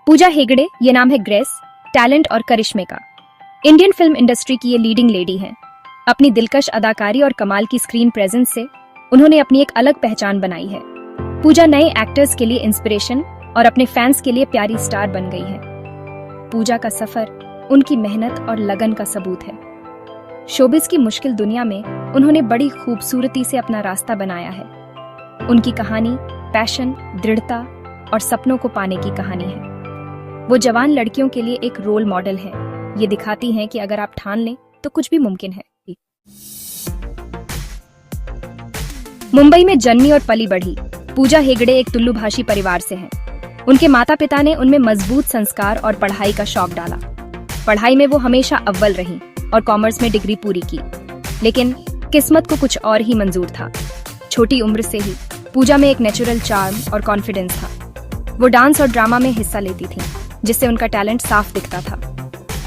पूजा हेगड़े, ये नाम है ग्रेस, टैलेंट और करिश्मे का। इंडियन फिल्म इंडस्ट्री की ये लीडिंग लेडी हैं। अपनी दिलकश अदाकारी और कमाल की स्क्रीन प्रेजेंस से उन्होंने अपनी एक अलग पहचान बनाई है। पूजा नए एक्टर्स के लिए इंस्पिरेशन और अपने फैंस के लिए प्यारी स्टार बन गई है। पूजा का सफर उनकी मेहनत और लगन का सबूत है। शोबिस की मुश्किल दुनिया में उन्होंने बड़ी खूबसूरती से अपना रास्ता बनाया है। उनकी कहानी पैशन, दृढ़ता और सपनों को पाने की कहानी है। वो जवान लड़कियों के लिए एक रोल मॉडल है। ये दिखाती हैं कि अगर आप ठान लें तो कुछ भी मुमकिन है। मुंबई में जन्मी और पली बढ़ी पूजा हेगड़े एक तुल्लू भाषी परिवार से हैं। उनके माता पिता ने उनमें मजबूत संस्कार और पढ़ाई का शौक डाला। पढ़ाई में वो हमेशा अव्वल रहीं और कॉमर्स में डिग्री पूरी की, लेकिन किस्मत को कुछ और ही मंजूर था। छोटी उम्र से ही पूजा में एक नेचुरल चार्म और कॉन्फिडेंस था। वो डांस और ड्रामा में हिस्सा लेती थीं, जिससे उनका टैलेंट साफ दिखता था।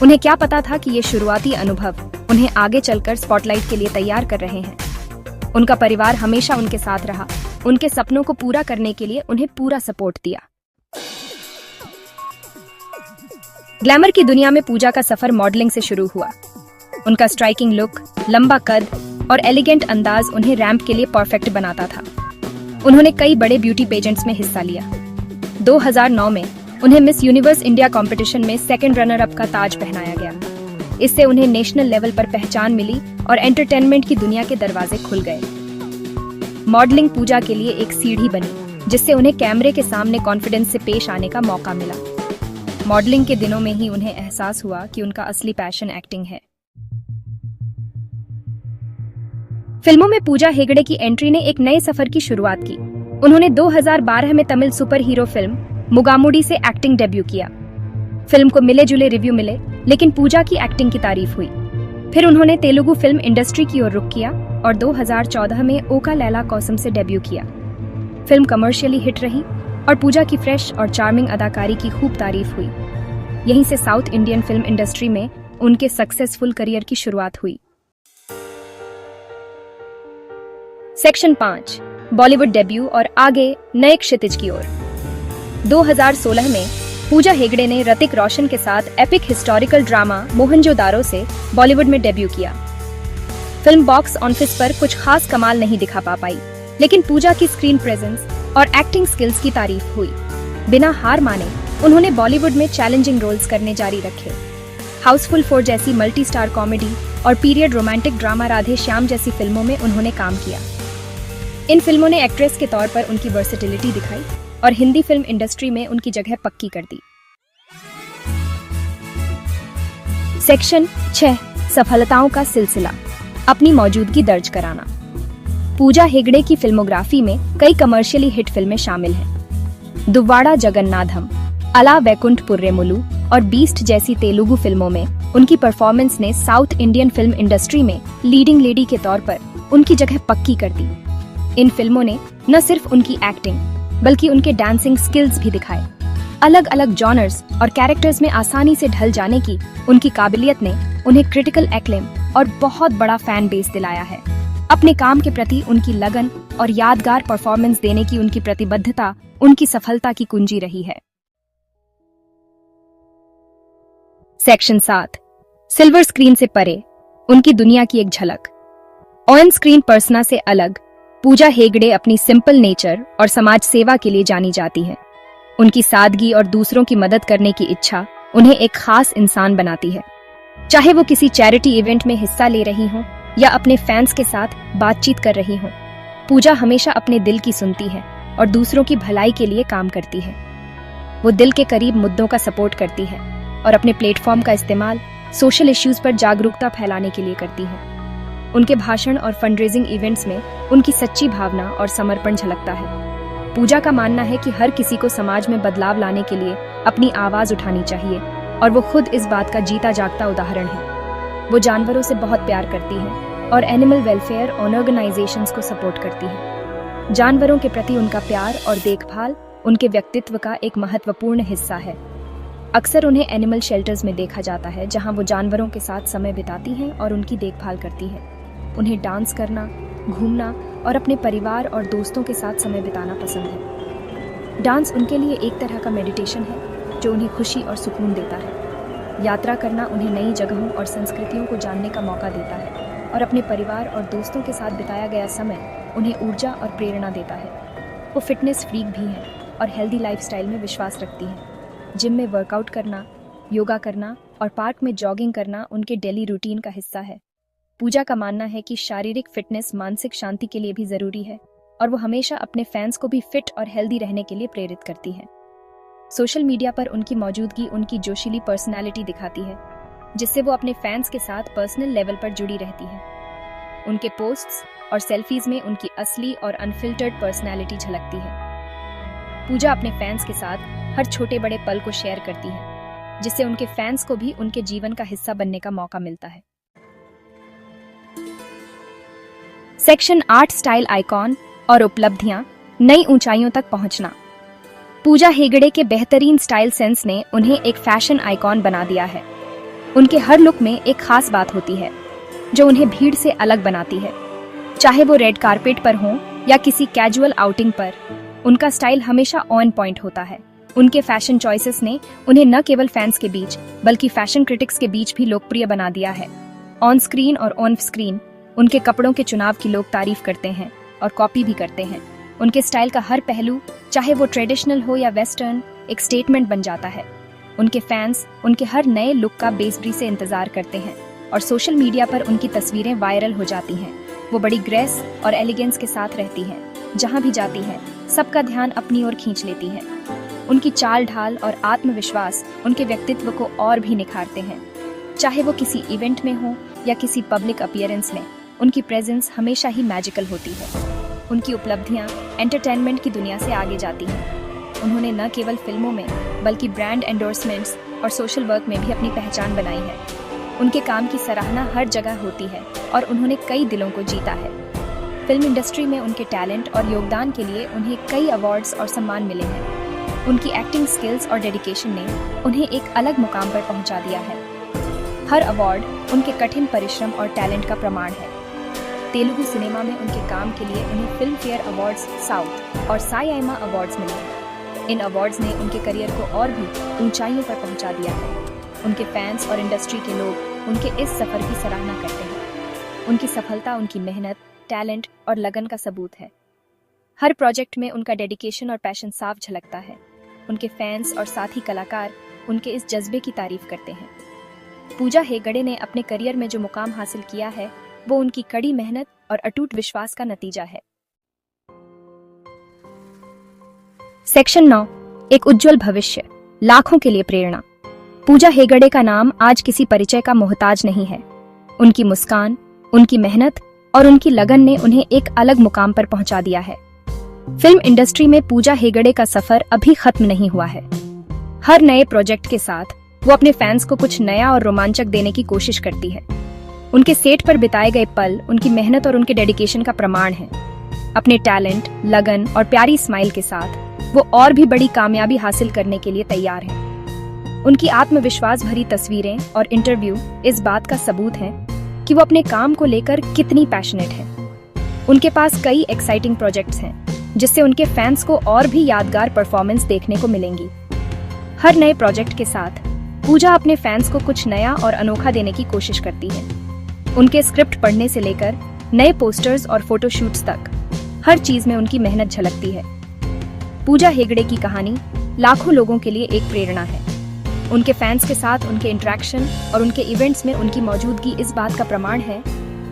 उन्हें क्या पता था कि ये शुरुआती अनुभव उन्हें आगे चलकर स्पॉटलाइट के लिए तैयार कर रहे हैं। उनका परिवार हमेशा उनके साथ रहा, उनके सपनों को पूरा करने के लिए उन्हें पूरा सपोर्ट दिया। ग्लैमर की दुनिया में पूजा का सफर मॉडलिंग से शुरू हुआ। उनका स्ट्राइकिंग लुक, लंबा कद और एलिगेंट अंदाज उन्हें रैंप के लिए परफेक्ट बनाता था। उन्होंने कई बड़े ब्यूटी पेजेंट्स में हिस्सा लिया। 2009 में उन्हें मिस यूनिवर्स इंडिया कंपटीशन में सेकंड रनर अप का ताज पहनाया गया। इससे उन्हें नेशनल लेवल पर पहचान मिली और एंटरटेनमेंट की दुनिया के दरवाजे खुल गए। मॉडलिंग पूजा के लिए एक सीढ़ी बनी, जिससे उन्हें कैमरे के सामने कॉन्फिडेंस से पेश आने का मौका मिला। मॉडलिंग के दिनों में ही उन्हें एहसास हुआ कि उनका असली पैशन एक्टिंग है। फिल्मों में पूजा हेगड़े की एंट्री ने एक नए सफर की शुरुआत की। उन्होंने 2012 में तमिल सुपर हीरो फिल्म मुगामुडी से एक्टिंग डेब्यू किया। फिल्म को मिले जुले रिव्यू मिले, लेकिन पूजा की एक्टिंग की तारीफ हुई। फिर उन्होंने तेलुगु फिल्म इंडस्ट्री की ओर रुख किया और 2014 में ओका लैला कौसम से डेब्यू किया। फिल्म कमर्शियली हिट रही और पूजा की फ्रेश और चार्मिंग अदाकारी की खूब तारीफ हुई। यहीं से साउथ इंडियन फिल्म इंडस्ट्री में उनके सक्सेसफुल करियर की शुरुआत हुई। सेक्शन 5, बॉलीवुड डेब्यू और आगे नए क्षितिज की ओर। 2016 में पूजा हेगड़े ने ऋतिक रोशन के साथ एपिक हिस्टोरिकल ड्रामा मोहनजोदारो से बॉलीवुड में डेब्यू किया। फिल्म बॉक्स ऑफिस पर कुछ खास कमाल नहीं दिखा पाई, लेकिन पूजा की स्क्रीन प्रेजेंस और एक्टिंग स्किल्स की तारीफ हुई। बिना हार माने उन्होंने बॉलीवुड में चैलेंजिंग रोल्स करने जारी रखे। हाउसफुल 4 जैसी मल्टी स्टार कॉमेडी और period romantic drama Radhe Shyam जैसी फिल्मों में उन्होंने काम किया। इन फिल्मों ने एक्ट्रेस के तौर पर उनकी वर्सेटिलिटी दिखाई और हिंदी फिल्म इंडस्ट्री में उनकी जगह पक्की कर दी। सेक्शन 6, सफलताओं का सिलसिला, अपनी मौजूदगी दर्ज कराना। पूजा हेगड़े की फिल्मोग्राफी में कई कमर्शियली हिट फिल्में शामिल हैं। दुव्वाड़ा जगन्नाथम, अला वैकुंठपुर्रेमुलु और बीस्ट जैसी तेलुगु फिल्मों में उनकी परफॉर्मेंस ने साउथ इंडियन फिल्म इंडस्ट्री में लीडिंग लेडी के तौर पर उनकी जगह पक्की कर दी। इन फिल्मों ने न सिर्फ उनकी एक्टिंग बल्कि उनके डांसिंग स्किल्स भी दिखाए। अलग अलग जॉनर्स और कैरेक्टर्स में आसानी से ढल जाने की उनकी काबिलियत ने उन्हें क्रिटिकल एक्लेम और बहुत बड़ा फैन बेस दिलाया है। अपने काम के प्रति उनकी लगन और यादगार परफॉर्मेंस देने की उनकी प्रतिबद्धता उनकी सफलता की कुंजी रही है। सेक्शन 7, सिल्वर स्क्रीन से परे, उनकी दुनिया की एक झलक। ऑन स्क्रीन पर्सना से अलग पूजा हेगड़े अपनी सिंपल नेचर और समाज सेवा के लिए जानी जाती हैं। उनकी सादगी और दूसरों की मदद करने की इच्छा उन्हें एक खास इंसान बनाती है। चाहे वो किसी चैरिटी इवेंट में हिस्सा ले रही हों या अपने फैंस के साथ बातचीत कर रही हों, पूजा हमेशा अपने दिल की सुनती है और दूसरों की भलाई के लिए काम करती है। वो दिल के करीब मुद्दों का सपोर्ट करती है और अपने प्लेटफॉर्म का इस्तेमाल सोशल इश्यूज पर जागरूकता फैलाने के लिए करती है। उनके भाषण और फंडरेजिंग इवेंट्स में उनकी सच्ची भावना और समर्पण झलकता है। पूजा का मानना है कि हर किसी को समाज में बदलाव लाने के लिए अपनी आवाज उठानी चाहिए और वो खुद इस बात का जीता जागता उदाहरण है। वो जानवरों से बहुत प्यार करती है और एनिमल वेलफेयर ऑर्गेनाइजेशंस को सपोर्ट करती है। जानवरों के प्रति उनका प्यार और देखभाल उनके व्यक्तित्व का एक महत्वपूर्ण हिस्सा है। अक्सर उन्हें एनिमल शेल्टर्स में देखा जाता है, जहां वो जानवरों के साथ समय बिताती हैं और उनकी देखभाल करती है। उन्हें डांस करना, घूमना और अपने परिवार और दोस्तों के साथ समय बिताना पसंद है। डांस उनके लिए एक तरह का मेडिटेशन है जो उन्हें खुशी और सुकून देता है। यात्रा करना उन्हें नई जगहों और संस्कृतियों को जानने का मौका देता है और अपने परिवार और दोस्तों के साथ बिताया गया समय उन्हें ऊर्जा और प्रेरणा देता है। वो फिटनेस फ्रीक भी हैं और हेल्दी लाइफस्टाइल में विश्वास रखती हैं। जिम में वर्कआउट करना, योगा करना और पार्क में जॉगिंग करना उनके डेली रूटीन का हिस्सा है। पूजा का मानना है कि शारीरिक फिटनेस मानसिक शांति के लिए भी जरूरी है और वो हमेशा अपने फैंस को भी फिट और हेल्दी रहने के लिए प्रेरित करती हैं। सोशल मीडिया पर उनकी मौजूदगी उनकी जोशीली पर्सनालिटी दिखाती है, जिससे वो अपने फैंस के साथ पर्सनल लेवल पर जुड़ी रहती है। उनके पोस्ट्स और सेल्फीज में उनकी असली और अनफिल्टर्ड पर्सनालिटी झलकती है। पूजा अपने फैंस के साथ हर छोटे बड़े पल को शेयर करती है, जिससे उनके फैंस को भी उनके जीवन का हिस्सा बनने का मौका मिलता है। सेक्शन 8 स्टाइल आइकॉन और उपलब्धियां, नई ऊंचाइयों तक पहुंचना। पूजा हेगड़े के बेहतरीन स्टाइल सेंस ने उन्हें एक फैशन आइकॉन बना दिया है। उनके हर लुक में एक खास बात होती है जो उन्हें भीड़ से अलग बनाती है। चाहे वो रेड कारपेट पर हो या किसी कैजुअल आउटिंग पर, उनका स्टाइल हमेशा ऑन पॉइंट होता है। उनके फैशन चॉइसेस ने उन्हें न केवल फैंस के बीच बल्कि फैशन क्रिटिक्स के बीच भी लोकप्रिय बना दिया है। ऑन स्क्रीन और ऑन स्क्रीन उनके कपड़ों के चुनाव की लोग तारीफ करते हैं और कॉपी भी करते हैं। उनके स्टाइल का हर पहलू, चाहे वो ट्रेडिशनल हो या वेस्टर्न, एक स्टेटमेंट बन जाता है। उनके फैंस उनके हर नए लुक का बेसब्री से इंतजार करते हैं और सोशल मीडिया पर उनकी तस्वीरें वायरल हो जाती हैं। वो बड़ी ग्रेस और एलिगेंस के साथ रहती हैं। जहां भी जाती हैं, सबका ध्यान अपनी ओर खींच लेती हैं। उनकी चाल ढाल और आत्मविश्वास उनके व्यक्तित्व को और भी निखारते हैं। चाहे वो किसी इवेंट में हो या किसी पब्लिक अपीयरेंस में, उनकी प्रेजेंस हमेशा ही मैजिकल होती है। उनकी उपलब्धियां एंटरटेनमेंट की दुनिया से आगे जाती हैं। उन्होंने न केवल फिल्मों में बल्कि ब्रांड एंडोर्समेंट्स और सोशल वर्क में भी अपनी पहचान बनाई है। उनके काम की सराहना हर जगह होती है और उन्होंने कई दिलों को जीता है। फिल्म इंडस्ट्री में उनके टैलेंट और योगदान के लिए उन्हें कई अवार्ड्स और सम्मान मिले हैं। उनकी एक्टिंग स्किल्स और डेडिकेशन ने उन्हें एक अलग मुकाम पर पहुंचा दिया है। हर अवार्ड उनके कठिन परिश्रम और टैलेंट का प्रमाण है। तेलुगु सिनेमा में उनके काम के लिए उन्हें फिल्म फेयर अवार्ड्स साउथ और साईआईमा अवार्ड्स मिले हैं। इन अवार्ड्स ने उनके करियर को और भी ऊंचाइयों पर पहुंचा दिया है। उनके फैंस और इंडस्ट्री के लोग उनके इस सफर की सराहना करते हैं। उनकी सफलता उनकी मेहनत, टैलेंट और लगन का सबूत है। हर प्रोजेक्ट में उनका डेडिकेशन और पैशन साफ झलकता है। उनके फैंस और साथी कलाकार उनके इस जज्बे की तारीफ करते हैं। पूजा हेगड़े ने अपने करियर में जो मुकाम हासिल किया है, वो उनकी कड़ी मेहनत और अटूट विश्वास का नतीजा है। सेक्शन 9 एक उज्जवल भविष्य, लाखों के लिए प्रेरणा। पूजा हेगड़े का नाम आज किसी परिचय का मोहताज नहीं है। उनकी मुस्कान, उनकी मेहनत और उनकी लगन ने उन्हें एक अलग मुकाम पर पहुंचा दिया है। फिल्म इंडस्ट्री में पूजा हेगड़े का सफर अभी खत्म नहीं हुआ है। हर नए प्रोजेक्ट के साथ वो अपने फैंस को कुछ नया और रोमांचक देने की कोशिश करती है। उनके सेट पर बिताए गए पल उनकी मेहनत और उनके डेडिकेशन का प्रमाण है। अपने टैलेंट, लगन और प्यारी स्माइल के साथ वो और भी बड़ी कामयाबी हासिल करने के लिए तैयार हैं। उनकी आत्मविश्वास भरी तस्वीरें और इंटरव्यू इस बात का सबूत हैं कि वो अपने काम को लेकर कितनी पैशनेट हैं। उनके पास कई एक्साइटिंग प्रोजेक्ट्स हैं, जिससे उनके फैंस को और भी यादगार परफॉर्मेंस देखने को मिलेंगी। हर नए प्रोजेक्ट के साथ पूजा अपने फैंस को कुछ नया और अनोखा देने की कोशिश करती है। उनके स्क्रिप्ट पढ़ने से लेकर नए पोस्टर्स और फोटोशूट्स तक हर चीज में उनकी मेहनत झलकती है। पूजा हेगड़े की कहानी लाखों लोगों के लिए एक प्रेरणा है। उनके फैंस के साथ उनके इंटरेक्शन और उनके इवेंट्स में उनकी मौजूदगी इस बात का प्रमाण है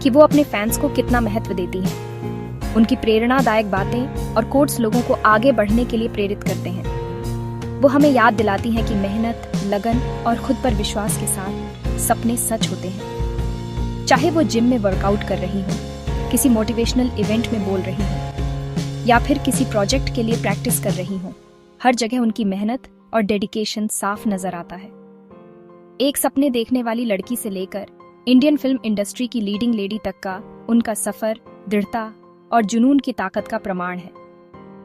कि वो अपने फैंस को कितना महत्व देती हैं। उनकी प्रेरणादायक बातें और कोट्स लोगों को आगे बढ़ने के लिए प्रेरित करते हैं। वो हमें याद दिलाती हैं कि मेहनत, लगन और खुद पर विश्वास के साथ सपने सच होते हैं। चाहे वो जिम में वर्कआउट कर रही हो, किसी मोटिवेशनल इवेंट में बोल रही हो या फिर किसी प्रोजेक्ट के लिए प्रैक्टिस कर रही हो, हर जगह उनकी मेहनत और डेडिकेशन साफ नजर आता है। एक सपने देखने वाली लड़की से लेकर इंडियन फिल्म इंडस्ट्री की लीडिंग लेडी तक का उनका सफर दृढ़ता और जुनून की ताकत का प्रमाण है।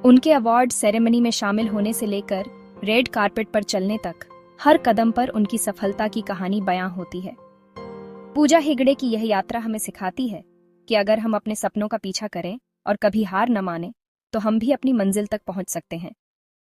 उनके अवार्ड सेरेमनी में शामिल होने से लेकर रेड कारपेट पर चलने तक हर कदम पर उनकी सफलता की कहानी बयां होती है। पूजा हेगड़े की यह यात्रा हमें सिखाती है कि अगर हम अपने सपनों का पीछा करें और कभी हार न माने, तो हम भी अपनी मंजिल तक पहुंच सकते हैं।